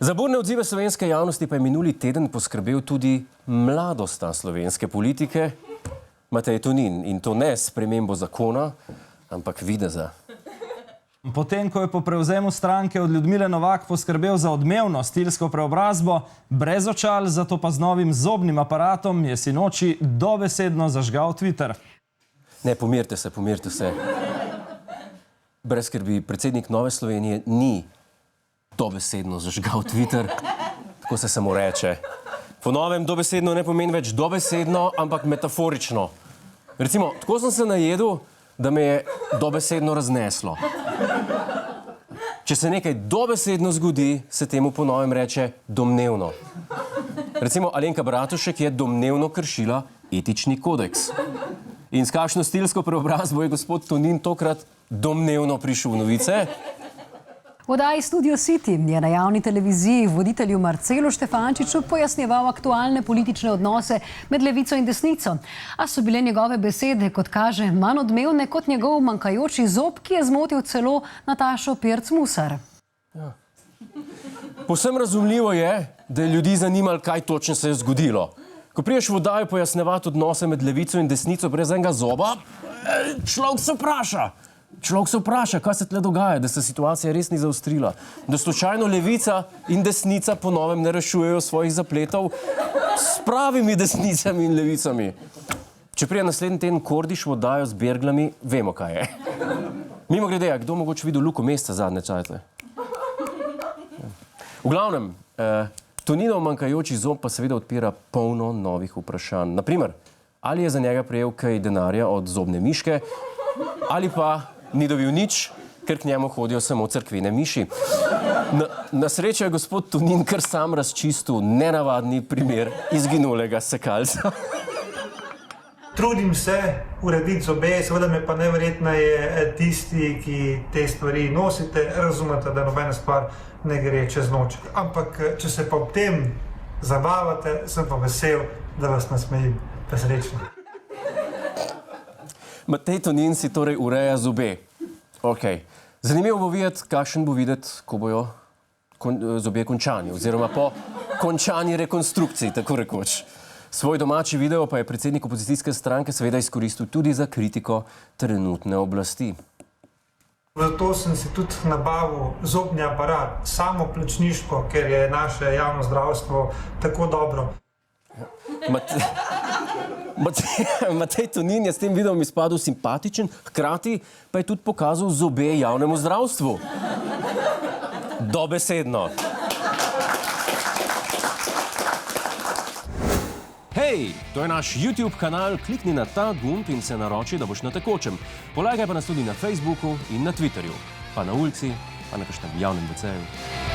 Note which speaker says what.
Speaker 1: Za burne odzive slovenske javnosti pa je minuli teden poskrbel tudi mladosta slovenske politike, Matej Tonin, in to ne s spremembo zakona, ampak videza.
Speaker 2: Potem, ko je po prevzemu stranke od Ljudmile Novak poskrbel za odmevno stilsko preobrazbo, brez očal, zato pa z novim zobnim aparatom, je sinoči dobesedno zažgal Twitter.
Speaker 1: Ne, pomirite se. Brez skrbi, predsednik Nove Slovenije ni dobesedno zažgal Twitter, tako se samo reče. Po novem dobesedno ne pomeni več dobesedno, ampak metaforično. Recimo, tako sem se najedel, da me je dobesedno razneslo. Če se nekaj dobesedno zgodi, se temu po novem reče domnevno. Recimo, Alenka Bratušek je domnevno kršila etični kodeks. In s kakšno stilsko preobrazbo je gospod Tonin tokrat domnevno prišel v novice?
Speaker 3: V oddaji Studio City je na javni televiziji voditelju Marcelu Štefančiču pojasnjeval aktualne politične odnose med levico in desnico. A so bile njegove besede, kot kaže, manj odmevne kot njegov manjkajoči zob, ki je zmotil celo Natašo Pirc Musar.
Speaker 1: Ja. Povsem razumljivo je, da je ljudi zanimalo, kaj točno se je zgodilo. Ko priješ v oddajo pojasnjevati odnose med levico in desnico brez enega zoba, človek se vpraša, kaj se tle dogaja, da se situacija res ni zaostrila. Da slučajno levica in desnica po novem ne rešujejo svojih zapletov s pravimi desnicami in levicami. Če prije naslednji teden Kordiš v oddajo z berglami, vemo, kaj je. Mimogrede, a kdo mogoče videl Luko Mesca zadnje čase? V glavnem, Toninov manjkajoči zob pa seveda odpira polno novih vprašanj. Naprimer, ali je za njega prejel kaj denarja od zobne miške, ali pa ni dobil nič, ker k njemu hodijo samo cerkvene miši. Na srečo je gospod Tonin kar sam razčistil nenavadni primer izginulega sekalca.
Speaker 4: Trudim se urediti zobe, seveda me pa neverjetneje tisti, ki te stvari nosite, razumete, da nobena stvar ne gre čez noč. Ampak, če se pa ob tem zabavate, sem pa vesel, da vas nasmejim. Presrečno.
Speaker 1: Matej Tonin si torej ureja zobe. Ok. Zanimivo bo videti, kakšen bo videti, ko bojo zobje končani, oziroma po končani rekonstrukciji, tako rekoč. Svoj domači video pa je predsednik opozicijske stranke seveda izkoristil tudi za kritiko trenutne oblasti.
Speaker 4: Zato sem si tudi nabavil zobni aparat, samoplačniško, ker je naše javno zdravstvo tako dobro. Matej Tonin je s tem videom izpadel simpatičen, hkrati pa je tudi pokazal zobe javnemu zdravstvu. Dobesedno. Hej, to je naš YouTube kanal, klikni na ta gumb in se naroči, da boš na tekočem. Polagaj pa nas tudi na Facebooku in na Twitterju, pa na ulici, pa na kakšnem javnem WC-ju.